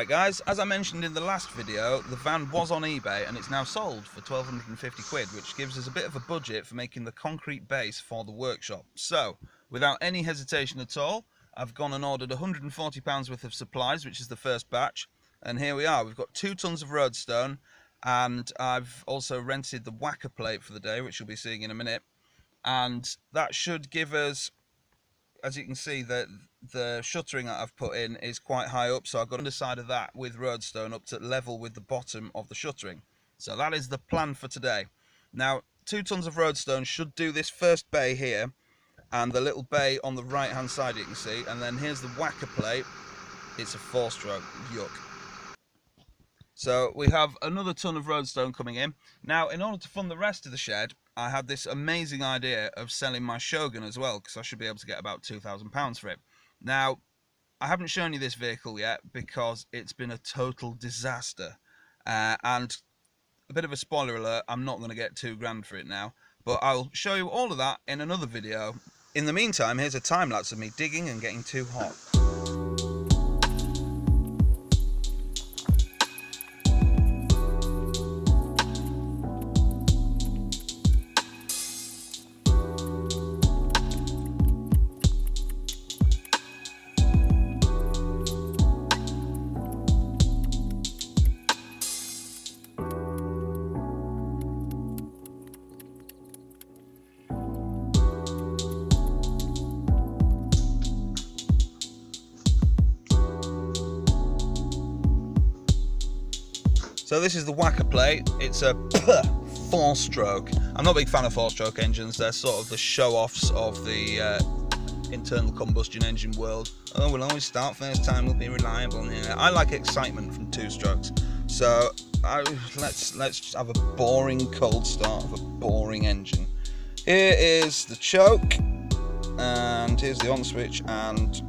Right guys, as I mentioned in the last video, the van was on eBay and it's now sold for 1,250 quid, which gives us a bit of a budget for making the concrete base for the workshop. So, without any hesitation at all, I've gone and ordered £140 worth of supplies, which is the first batch, and here we are. We've got 2 tons of roadstone, and I've also rented the whacker plate for the day, which you'll be seeing in a minute, and that should give us, as you can see, the shuttering that I've put in is quite high up, so I've got underside of that with roadstone up to level with the bottom of the shuttering. So that is the plan for today. Now, 2 tons of roadstone should do this first bay here, and the little bay on the right hand side you can see, and then here's the whacker plate. It's a 4-stroke, yuck. So we have another ton of roadstone coming in. Now, in order to fund the rest of the shed, I had this amazing idea of selling my Shogun as well, because I should be able to get about £2,000 for it. Now, I haven't shown you this vehicle yet because it's been a total disaster. And a bit of a spoiler alert, I'm not going to get £2 for it now. But I'll show you all of that in another video. In the meantime, here's a time lapse of me digging and getting too hot. So this is the whacker plate. It's a 4-stroke. I'm not a big fan of 4-stroke engines. They're sort of the show-offs of the internal combustion engine world. Oh, we'll always start first time, we'll be reliable. Yeah. I like excitement from 2 strokes. So let's have a boring cold start of a boring engine. Here is the choke, and here's the on switch, and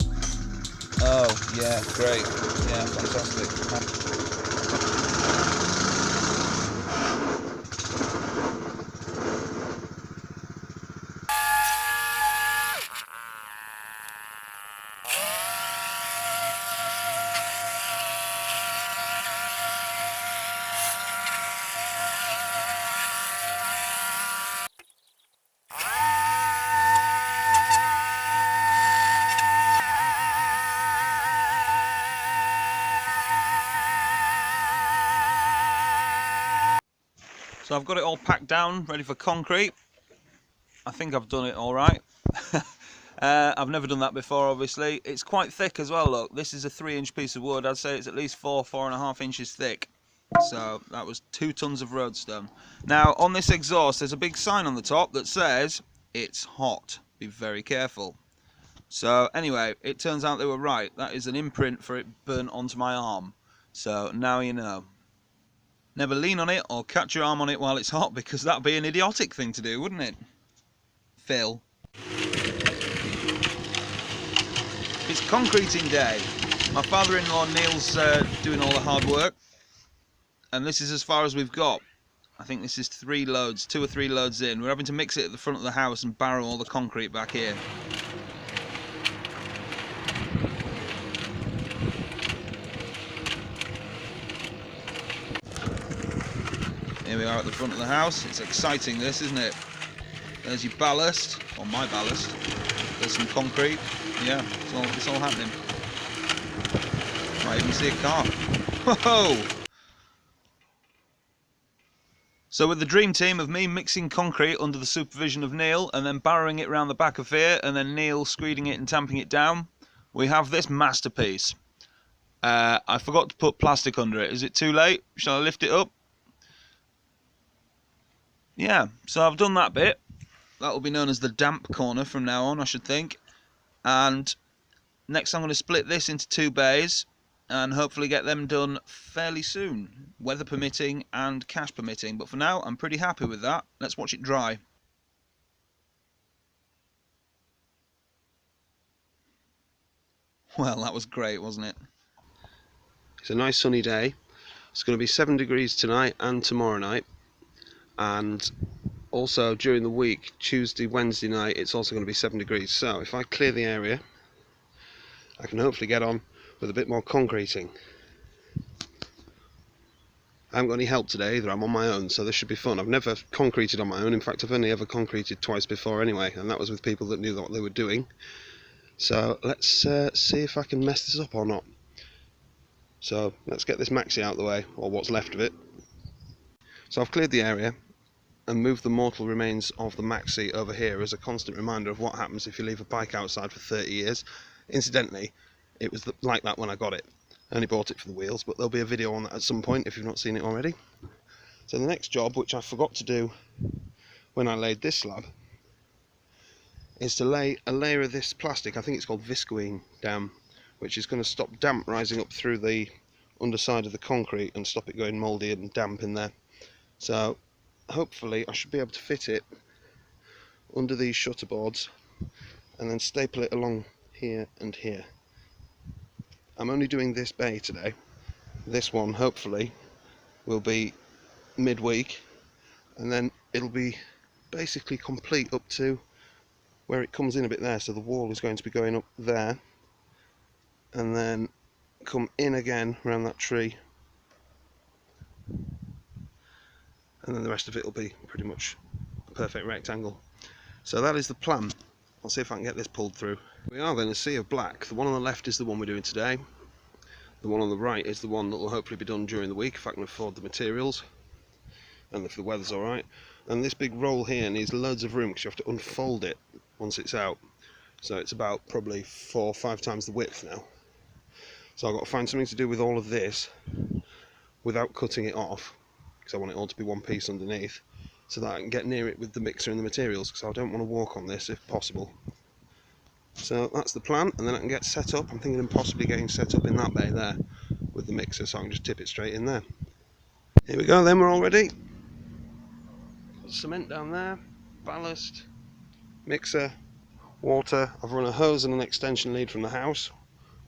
oh yeah, great, yeah, fantastic. So I've got it all packed down, ready for concrete. I think I've done it all right. I've never done that before, obviously. It's quite thick as well, look. This is a 3-inch piece of wood. I'd say it's at least 4.5 inches thick. So that was 2 tons of roadstone. Now, on this exhaust, there's a big sign on the top that says, "It's hot. Be very careful." So anyway, it turns out they were right. That is an imprint for it burnt onto my arm. So now you know. Never lean on it or catch your arm on it while it's hot, because that'd be an idiotic thing to do, wouldn't it? Phil. It's concreting day. My father-in-law Neil's doing all the hard work, and this is as far as we've got. I think this is 3 loads, 2 or 3 loads in. We're having to mix it at the front of the house and barrow all the concrete back here. Here we are at the front of the house. It's exciting, this, isn't it? There's your ballast, or my ballast. There's some concrete. Yeah, it's all happening. Might even see a car. Whoa! So with the dream team of me mixing concrete under the supervision of Neil, and then barrowing it around the back of here, and then Neil screeding it and tamping it down, we have this masterpiece. I forgot to put plastic under it. Is it too late? Shall I lift it up? Yeah, so I've done that bit. That will be known as the damp corner from now on, I should think. And next I'm going to split this into 2 bays and hopefully get them done fairly soon, weather permitting and cash permitting. But for now, I'm pretty happy with that. Let's watch it dry. Well, that was great, wasn't it? It's a nice sunny day. It's going to be 7 degrees tonight and tomorrow night. And also during the week, Tuesday, Wednesday night, it's also going to be 7 degrees. So if I clear the area, I can hopefully get on with a bit more concreting. I haven't got any help today either, I'm on my own, so this should be fun. I've never concreted on my own, in fact I've only ever concreted twice before anyway, and that was with people that knew what they were doing. So let's see if I can mess this up or not. So let's get this maxi out of the way, or what's left of it. So I've cleared the area and moved the mortal remains of the maxi over here as a constant reminder of what happens if you leave a bike outside for 30 years. Incidentally, it was like that when I got it. I only bought it for the wheels, but there'll be a video on that at some point if you've not seen it already. So the next job, which I forgot to do when I laid this slab, is to lay a layer of this plastic, I think it's called visqueen, down, which is going to stop damp rising up through the underside of the concrete and stop it going mouldy and damp in there. So hopefully I should be able to fit it under these shutter boards and then staple it along here and here. I'm only doing this bay today. This one hopefully will be midweek, and then it'll be basically complete up to where it comes in a bit there. So the wall is going to be going up there and then come in again around that tree, and then the rest of it will be pretty much a perfect rectangle. So that is the plan. I'll see if I can get this pulled through. We are then a sea of black. The one on the left is the one we're doing today. The one on the right is the one that will hopefully be done during the week if I can afford the materials and if the weather's alright. And this big roll here needs loads of room because you have to unfold it once it's out. So it's about probably 4 or 5 times the width now. So I've got to find something to do with all of this without cutting it off, because I want it all to be one piece underneath, so that I can get near it with the mixer and the materials, because I don't want to walk on this if possible. So that's the plan, and then I can get set up. I'm thinking of possibly getting set up in that bay there with the mixer, so I can just tip it straight in there. Here we go then, we're all ready. Got cement down there, ballast, mixer, water. I've run a hose and an extension lead from the house,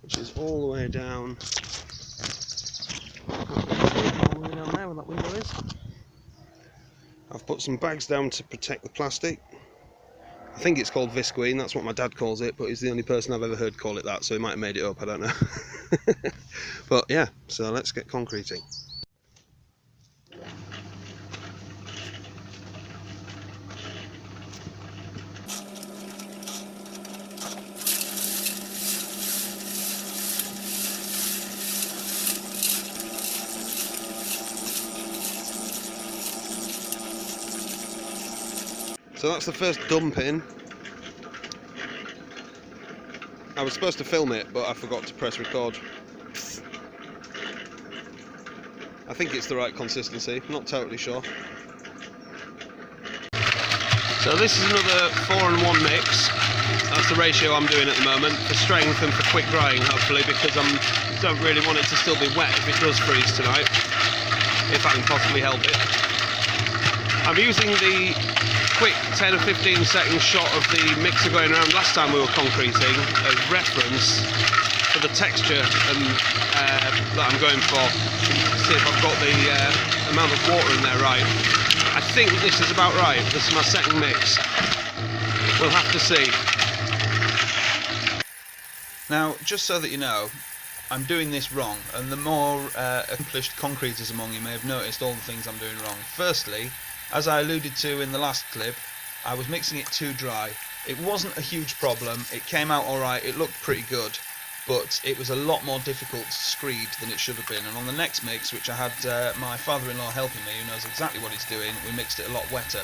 which is all the way down. All the way down there where that window is. I've put some bags down to protect the plastic. I think it's called visqueen, that's what my dad calls it, but he's the only person I've ever heard call it that, so he might have made it up, I don't know. But yeah, so let's get concreting. So that's the first dump in. I was supposed to film it, but I forgot to press record. I think it's the right consistency, not totally sure. So this is another 4-and-1 mix. That's the ratio I'm doing at the moment, for strength and for quick drying hopefully, because I don't really want it to still be wet if it does freeze tonight, if I can possibly help it. I'm using the quick 10 or 15 second shot of the mixer going around last time we were concreting as reference for the texture and that I'm going for. See if I've got the amount of water in there right. I think this is about right. This is my second mix. We'll have to see. Now, just so that you know, I'm doing this wrong, and the more accomplished concreters among you may have noticed all the things I'm doing wrong. Firstly, as I alluded to in the last clip, I was mixing it too dry. It wasn't a huge problem, it came out alright, it looked pretty good, but it was a lot more difficult to screed than it should have been. And on the next mix, which I had my father-in-law helping me, who knows exactly what he's doing, we mixed it a lot wetter.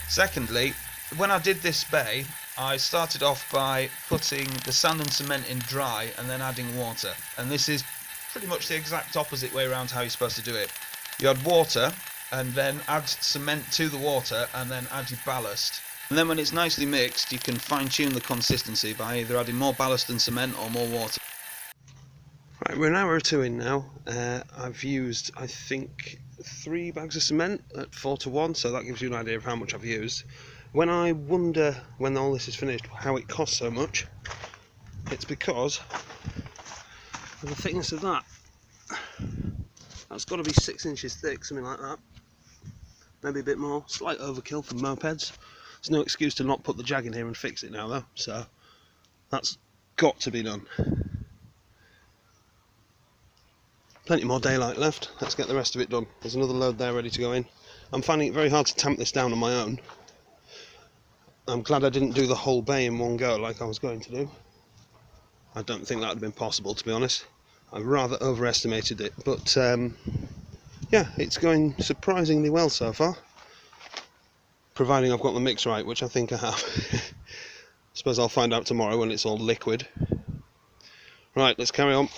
Secondly, when I did this bay, I started off by putting the sand and cement in dry and then adding water, and this is pretty much the exact opposite way around how you're supposed to do it. You add water and then add cement to the water and then add your ballast, and then when it's nicely mixed you can fine-tune the consistency by either adding more ballast and cement or more water. Right, we're an hour or two in now. I've used I think 3 bags of cement at 4-to-1, so that gives you an idea of how much I've used. When I wonder, when all this is finished, how it costs so much, it's because of the thickness of that. That's got to be 6 inches thick, something like that. Maybe a bit more. Slight overkill for mopeds. There's no excuse to not put the jag in here and fix it now though, so that's got to be done. Plenty more daylight left. Let's get the rest of it done. There's another load there ready to go in. I'm finding it very hard to tamp this down on my own. I'm glad I didn't do the whole bay in one go like I was going to do. I don't think that would have been possible, to be honest. I rather overestimated it, but yeah, it's going surprisingly well so far. Providing I've got the mix right, which I think I have. Suppose I'll find out tomorrow when it's all liquid. Right, let's carry on.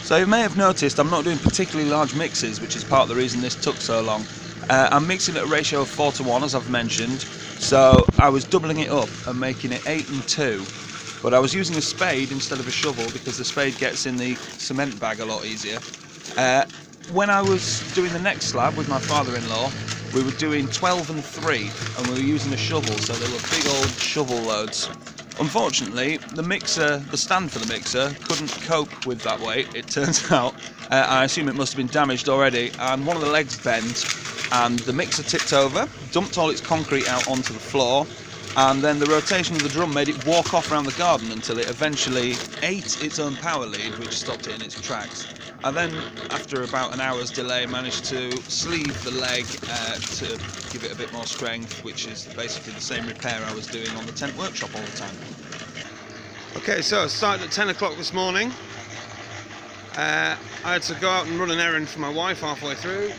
So you may have noticed I'm not doing particularly large mixes, which is part of the reason this took so long. I'm mixing at a ratio of 4:1, as I've mentioned, so I was doubling it up and making it 8 and 2, but I was using a spade instead of a shovel because the spade gets in the cement bag a lot easier. When I was doing the next slab with my father-in-law, we were doing 12 and 3, and we were using a shovel, so they were big old shovel loads. Unfortunately, the stand for the mixer couldn't cope with that weight, it turns out. I assume it must have been damaged already, and one of the legs bent, and the mixer tipped over, dumped all its concrete out onto the floor, and then the rotation of the drum made it walk off around the garden until it eventually ate its own power lead, which stopped it in its tracks. I then, after about an hour's delay, managed to sleeve the leg to give it a bit more strength, which is basically the same repair I was doing on the tent workshop all the time. Okay, so I started at 10 o'clock this morning. I had to go out and run an errand for my wife halfway through,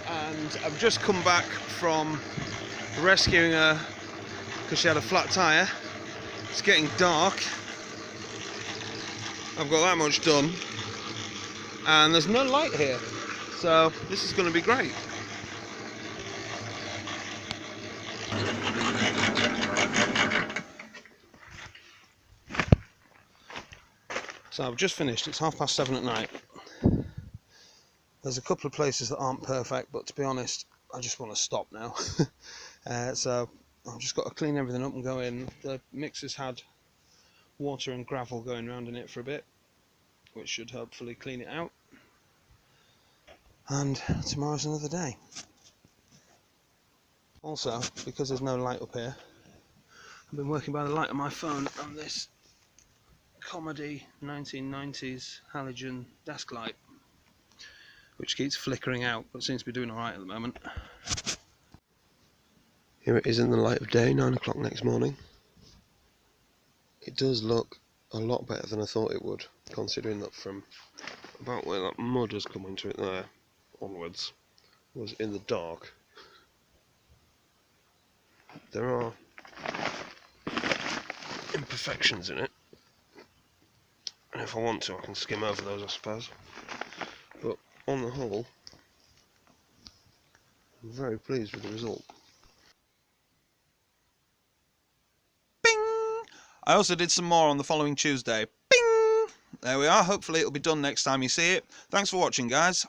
and I've just come back from rescuing her because she had a flat tyre. It's getting dark. I've got that much done, and there's no light here, so this is going to be great. So I've just finished. It's 7:30 at night. There's a couple of places that aren't perfect, but to be honest, I just want to stop now. So I've just got to clean everything up and go in. The mixer's had water and gravel going around in it for a bit, which should hopefully clean it out. And tomorrow's another day. Also, because there's no light up here, I've been working by the light on my phone on this comedy 1990s halogen desk light, which keeps flickering out, but seems to be doing alright at the moment. Here it is in the light of day, 9 o'clock next morning. It does look a lot better than I thought it would, considering that from about where that mud has come into it there onwards was in the dark. There are imperfections in it, and if I want to I can skim over those, I suppose, but on the whole I'm very pleased with the result. I also did some more on the following Tuesday. Bing! There we are. Hopefully it'll be done next time you see it. Thanks for watching, guys.